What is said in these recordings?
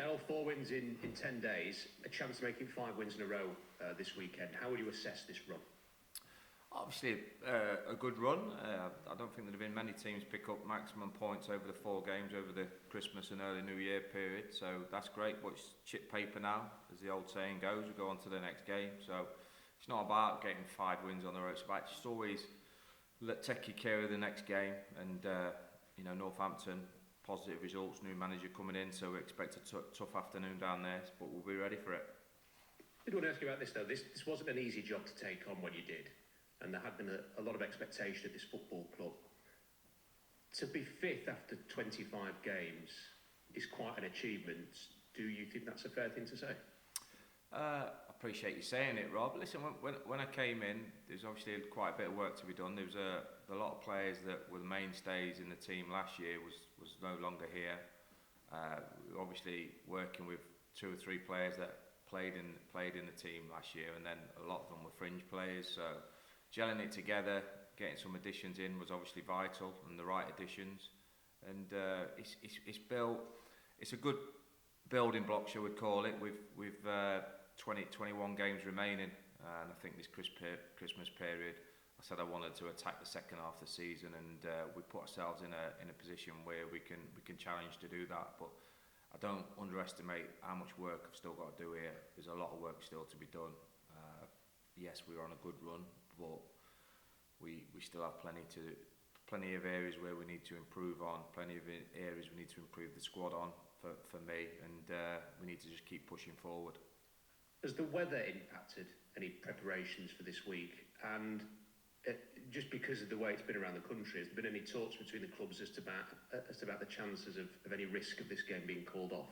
Darrell, 4 wins in 10 days, a chance of making 5 wins in a row this weekend. How would you assess this run? Obviously, a good run. I don't think there have been many teams pick up maximum points over the 4 games over the Christmas and early New Year period. So that's great. But it's chip paper now, as the old saying goes. We go on to the next game. So it's not about getting 5 wins on the road. It's about just always taking care of the next game. And Northampton, positive results, new manager coming in. So we expect a tough afternoon down there. But we'll be ready for it. I did want to ask you about this though. This wasn't an easy job to take on when you did. And there had been a lot of expectation of this football club. To be 5th after 25 games is quite an achievement. Do you think that's a fair thing to say? I appreciate you saying it, Rob. Listen, when I came in, there's obviously quite a bit of work to be done. There was a lot of players that were the mainstays in the team last year was no longer here. Obviously working with 2 or 3 players that played in the team last year, and then a lot of them were fringe players. So gelling it together, getting some additions in was obviously vital, and the right additions. And it's built. It's a good building block, shall we call it, with 21 games remaining. And I think this Christmas period, I said I wanted to attack the second half of the season, and we put ourselves in a position where we can challenge to do that. But I don't underestimate how much work I've still got to do here. There's a lot of work still to be done. Yes, we're on a good run, but we still have plenty of areas where we need to improve on, plenty of areas we need to improve the squad on for me, and we need to just keep pushing forward. Has the weather impacted any preparations for this week? And just because of the way it's been around the country, has there been any talks between the clubs as to about the chances of any risk of this game being called off?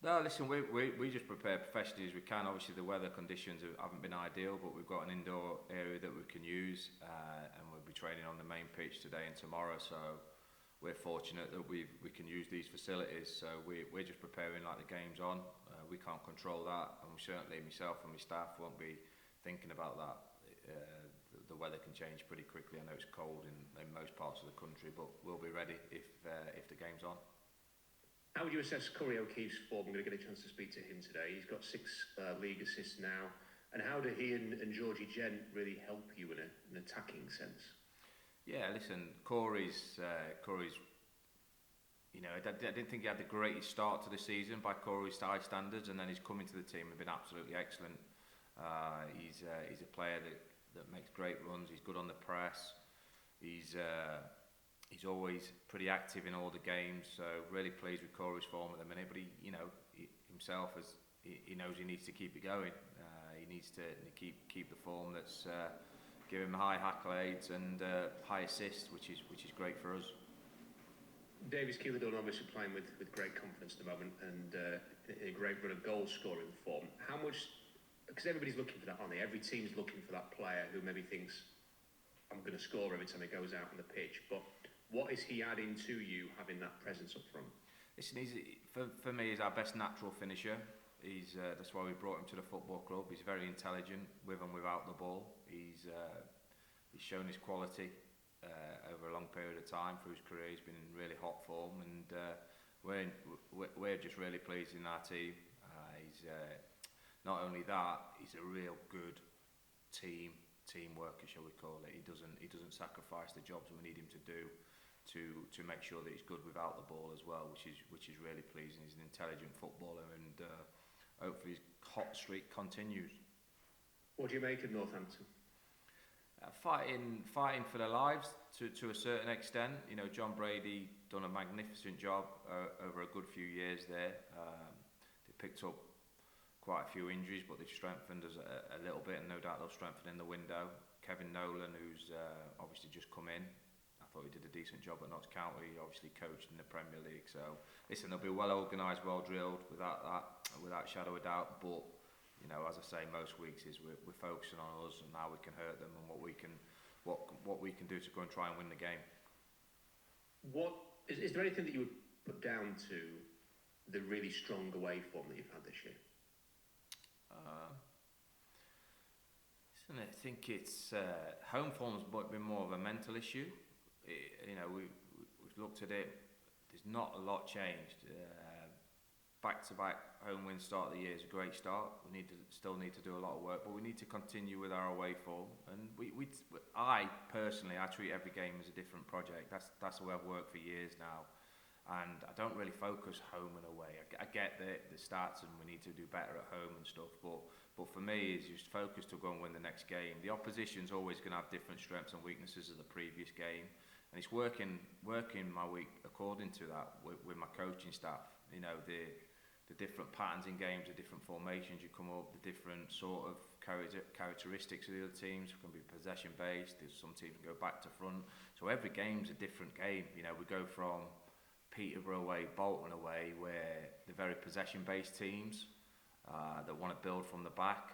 No, listen, we just prepare professionally as we can. Obviously, the weather conditions haven't been ideal, but we've got an indoor area that we can use, and we'll be training on the main pitch today and tomorrow. So we're fortunate that we can use these facilities. So we're just preparing like the game's on. We can't control that, and certainly myself and my staff won't be thinking about that. The weather can change pretty quickly. I know it's cold in most parts of the country, but we'll be ready if the game's on. How would you assess Corry O'Keefe's form? I'm going to get a chance to speak to him today. He's got 6 league assists now. And how do he and Georgie Gent really help you in an attacking sense? Yeah, listen, Corry's I didn't think he had the greatest start to the season by Corry's high standards, and then he's coming to the team and been absolutely excellent. He's a player that makes great runs. He's good on the press. He's always pretty active in all the games, so really pleased with Corry's form at the minute. But he himself he knows he needs to keep it going. He needs to keep the form that's giving him high accolades and high assists, which is great for us. Davies Keeler-Dunn obviously playing with great confidence at the moment, and a great run of goal scoring form. How much? Because everybody's looking for that, aren't they? Every team's looking for that player who maybe thinks, I'm going to score every time he goes out on the pitch. But what is he adding to you, having that presence up front? Listen, for me, he's our best natural finisher. That's why we brought him to the football club. He's very intelligent with and without the ball. He's shown his quality over a long period of time through his career. He's been in really hot form, and we're just really pleased in our team. He's not only that, he's a real good team worker, shall we call it. He doesn't sacrifice the jobs we need him to do to make sure that he's good without the ball as well, which is really pleasing. He's an intelligent footballer, and hopefully his hot streak continues. What do you make of Northampton? Fighting for their lives to a certain extent. John Brady done a magnificent job over a good few years there. They picked up quite a few injuries, but they've strengthened us a little bit, and no doubt they'll strengthen in the window. Kevin Nolan, who's obviously just come in, I thought he did a decent job at Notts County. He obviously coached in the Premier League, so listen, they'll be well organised, well drilled, without shadow of doubt. But as I say, most weeks is we're focusing on us and how we can hurt them and what we can do to go and try and win the game. What is there anything that you would put down to the really strong away form that you've had this year? I think it's home form's been more of a mental issue. We've looked at it. There's not a lot changed. back-to-back home wins start of the year is a great start. We still need to do a lot of work, but we need to continue with our away form. And I personally treat every game as a different project. That's the way I've worked for years now, and I don't really focus home and away. I get the stats and we need to do better at home and stuff, but for me, it's just focus to go and win the next game. The opposition's always going to have different strengths and weaknesses of the previous game, and it's working my week according to that with my coaching staff. You know, the different patterns in games, the different formations you come up, the different sort of characteristics of the other teams. It can be possession based. There's some teams go back to front. So every game's a different game. You know, we go from Peterborough away, Bolton away, where they're very possession based teams that want to build from the back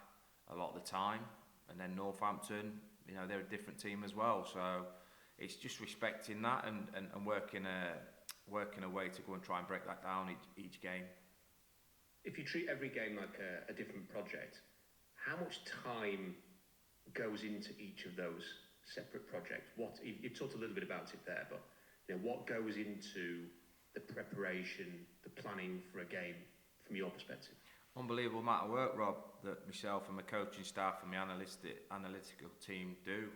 a lot of the time, and then Northampton, you know, they're a different team as well. So it's just respecting that and working a way to go and try and break that down each game. If you treat every game like a different project, how much time goes into each of those separate projects? You talked a little bit about it there, but you know, what goes into the preparation, the planning for a game from your perspective? Unbelievable amount of work, Rob, that myself and my coaching staff and my analytical team do.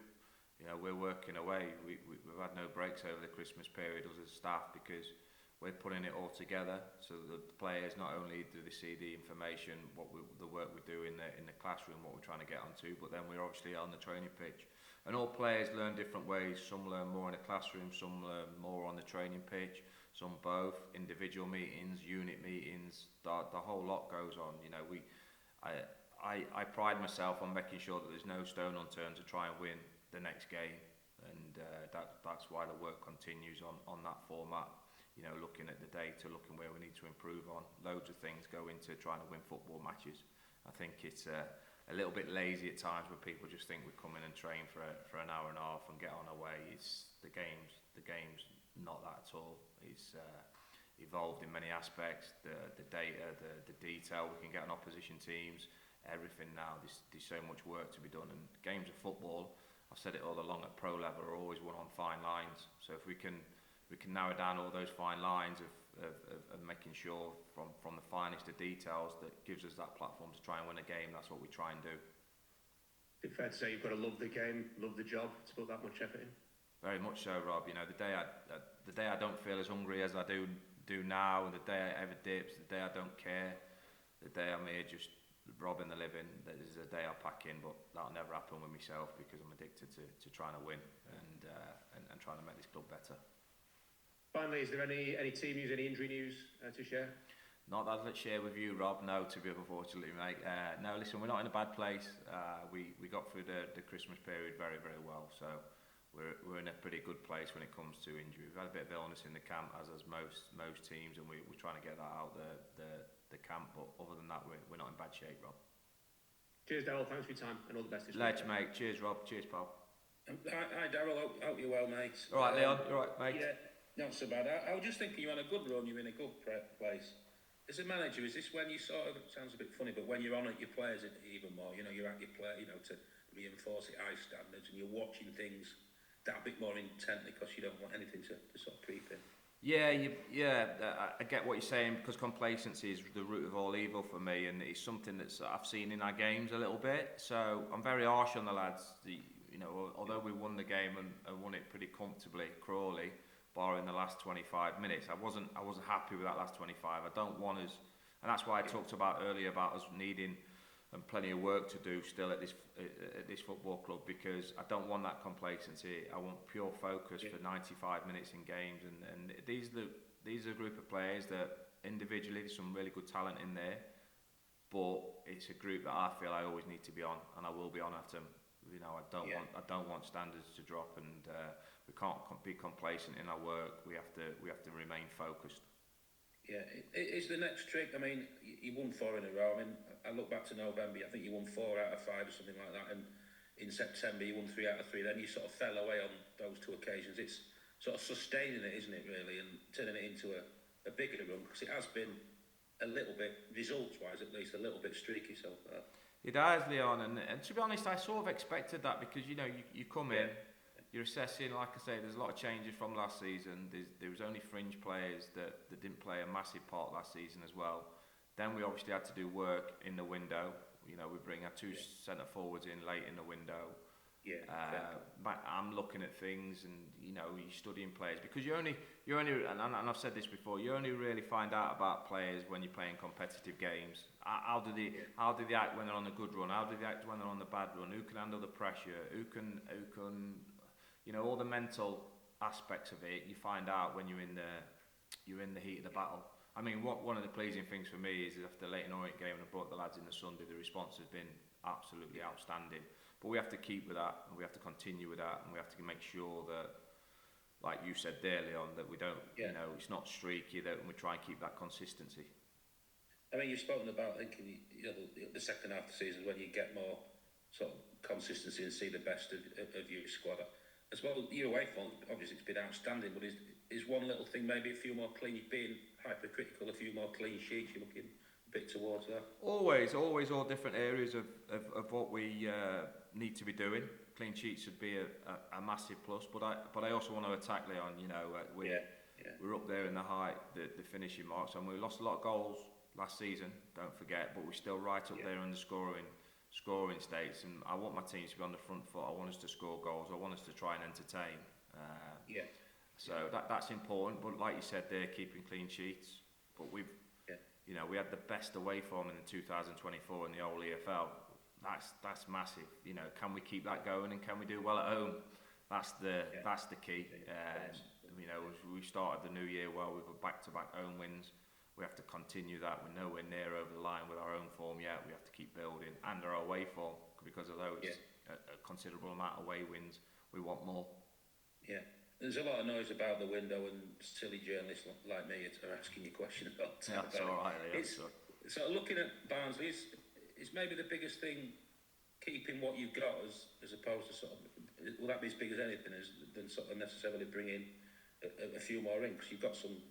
You know, we're working away. We've had no breaks over the Christmas period as a staff because we're putting it all together so that the players not only do they see the information, the work we do in the classroom, what we're trying to get onto, but then we're obviously on the training pitch. And all players learn different ways. Some learn more in the classroom, some learn more on the training pitch, some both. Individual meetings, unit meetings, the whole lot goes on. You know, I pride myself on making sure that there's no stone unturned to try and win the next game, and that's why the work continues on that format. You know, looking at the data, looking where we need to improve on. Loads of things go into trying to win football matches. I think it's a little bit lazy at times where people just think we come in and train for an hour and a half and get on our way. It's the game's not that at all. It's evolved in many aspects. The data, the detail we can get on opposition teams, everything now. There's so much work to be done, and games of football, I've said it all along, at pro level are always won on fine lines. So if we can narrow down all those fine lines of making sure from the finest of details that gives us that platform to try and win a game. That's what we try and do. Is it fair to say you've got to love the game, love the job to put that much effort in? Very much so, Rob. You know, the day I don't feel as hungry as I do now, and the day I ever dips, the day I don't care, the day I'm here just robbing the living, that is the day I'll pack in. But that'll never happen with myself because I'm addicted to trying to win and trying to make this club better. Finally, is there any team news, any injury news to share? Not that I'd share with you, Rob. No, to be unfortunately, mate. No, listen, we're not in a bad place. We got through the Christmas period very, very well. So we're in a pretty good place when it comes to injury. We've had a bit of illness in the camp, as most teams, and we're trying to get that out the camp. But other than that, we're not in bad shape, Rob. Cheers, Darrell. Thanks for your time and all the best. Ledge, mate. Cheers, Rob. Cheers, pal. Hi, Darrell. Hope you're well, mate. All right, Leon. All right, mate. Yeah. Not so bad. I was just thinking you're on a good run, you're in a good place. As a manager, is this when you sort of, it sounds a bit funny, but when you're on at your players even more, you know, you're at your player, you know, to reinforce the high standards, and you're watching things that bit more intently because you don't want anything to sort of creep in? Yeah, I get what you're saying, because complacency is the root of all evil for me, and it's something that I've seen in our games a little bit. So I'm very harsh on the lads. You know, although we won the game and won it pretty comfortably, Crawley, barring the last 25 minutes, I wasn't happy with that last 25. I don't want us, and that's why I talked about earlier about us needing and plenty of work to do still at this football club, because I don't want that complacency. I want pure focus for 95 minutes in games, and these are a group of players that individually there's some really good talent in there, but it's a group that I feel I always need to be on, and I will be on at them. You know, I don't want standards to drop, and we can't be complacent in our work. We have to remain focused. Yeah, is the next trick? I mean, you won 4 in a row. I mean, I look back to November. I think you won 4 out of 5 or something like that, and in September you won 3 out of 3. Then you sort of fell away on those 2 occasions. It's sort of sustaining it, isn't it, really, and turning it into a bigger run, because it has been a little bit, results-wise at least, a little bit streaky so far. It has, Leon, and to be honest, I sort of expected that, because you know you come in, you're assessing. Like I say, there's a lot of changes from last season. There was only fringe players that didn't play a massive part last season as well. Then we obviously had to do work in the window. You know, we bring our two centre forwards in late in the window. Yeah. But I'm looking at things, and you know, you're studying players because you only, and I've said this before. You only really find out about players when you're playing competitive games. How do they act when they're on a good run? How do they act when they're on the bad run? Who can handle the pressure? Who can, you know, all the mental aspects of it. You find out when you're in the heat of the battle. I mean, one of the pleasing things for me is after the Leyton Orient game, and I brought the lads in the Sunday, the response has been absolutely outstanding. But we have to keep with that, and we have to continue with that, and we have to make sure that, like you said there, Leon, that we don't, you know, it's not streaky, that we try and keep that consistency. I mean, you've spoken about thinking, you know, the second half of the season when you get more sort of consistency and see the best of your squad. As well, your away form, obviously it's been outstanding, but is one little thing maybe a few more clean, being hypercritical, a few more clean sheets, you're looking a bit towards that? Always all different areas of what we need to be doing. Clean sheets would be a massive plus, but I also want to attack Leon. You know, we're up there in the the finishing marks, and we lost a lot of goals last season. Don't forget, but we're still right up there in the scoring states. And I want my teams to be on the front foot. I want us to score goals. I want us to try and entertain. So that's important. But like you said, they're keeping clean sheets. But you know, we had the best away form in the 2024 in the whole EFL. That's massive. You know, can we keep that going, and can we do well at home? That's the key. You know, we started the new year well with back-to-back home wins. We have to continue that. We're nowhere near over the line with our own form yet. We have to keep building, and our away form, because although it's a considerable amount of away wins, we want more. Yeah. There's a lot of noise about the window, and silly journalists like me are asking you questions about it. That's all right. So looking at Barnsley, is maybe the biggest thing keeping what you've got as opposed to sort of, will that be as big as anything than sort of necessarily bringing a few more in, because you've got some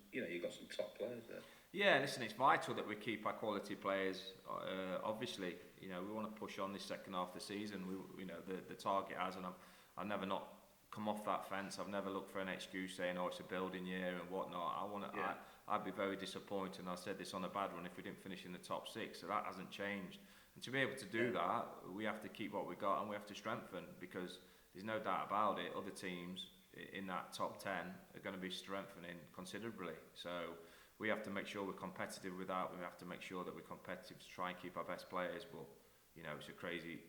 top players there. Yeah, listen, it's vital that we keep our quality players. Obviously, you know, we want to push on this second half of the season. We know the target has, and I've never not come off that fence. I've never looked for an excuse saying, "Oh, it's a building year" and whatnot. I'd be very disappointed, and I said this on a bad run, if we didn't finish in the top 6. So that hasn't changed. And to be able to do that, we have to keep what we got, and we have to strengthen, because there's no doubt about it. Other teams in that top 10 are going to be strengthening considerably. So we have to make sure we're competitive with that. We have to make sure that we're competitive to try and keep our best players. But you know, it's a crazy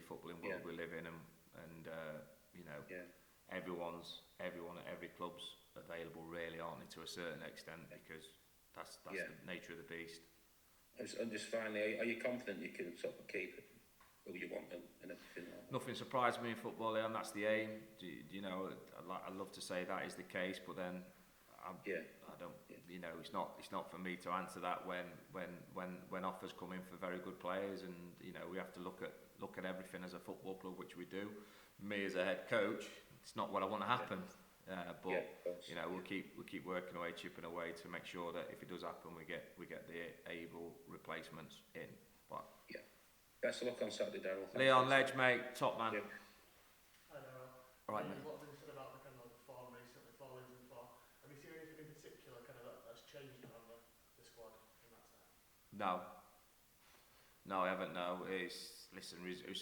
footballing world we live in, and you know, everyone at every club's available, really, aren't they, to a certain extent, because that's the nature of the beast. And just finally, are you confident you can sort of keep who you want and everything? Nothing surprises me in football, and that's the aim. You know, I'd love to say that is the case, but then I don't. You know, it's not for me to answer that when offers come in for very good players, and you know, we have to look at everything as a football club, which we do. Me as a head coach, it's not what I want to happen, but you know, we'll keep working away, chipping away to make sure that if it does happen, we get the able replacements in. But best of luck on Saturday, Darrell. Leon, Ledge, mate, top man. Hi, Darrell. All right, mate. What have been said about the kind of form recently, 4 wins and 4? Have you seen anything in particular kind of that's changed around the squad in that sense? No, I haven't. No, it's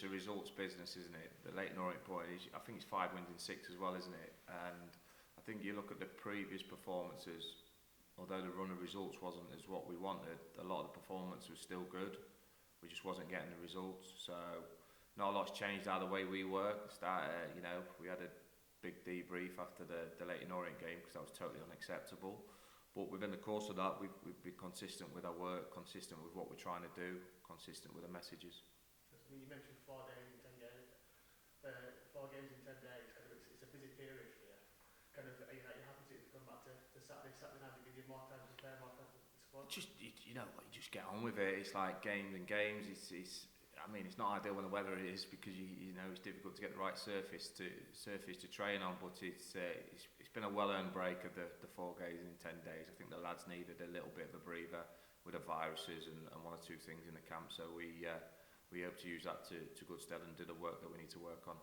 a results business, isn't it? The Leyton Orient point is, I think it's 5 wins in 6 as well, isn't it? And I think you look at the previous performances, although the run of results wasn't as what we wanted, a lot of the performance was still good. We just wasn't getting the results. So not a lot's changed out of the way we work. You know, we had a big debrief after the Leyton Orient game, because that was totally unacceptable. But within the course of that, we've been consistent with our work, consistent with what we're trying to do, consistent with the messages. You mentioned 4 days in 10 days. 4 games in 10 days. Kind of, it's a busy period for you. Kind of, are you happy to come back to Saturday night to give you more time to prepare, more time to squad? Just you know, you just get on with it. It's like games and games. I mean, it's not ideal when the weather is, because you know, it's difficult to get the right surface to train on. But it's been a well-earned break of the 4 games in 10 days. I think the lads needed a little bit of a breather with the viruses and 1 or 2 things in the camp. So we hope to use that to good stead and do the work that we need to work on.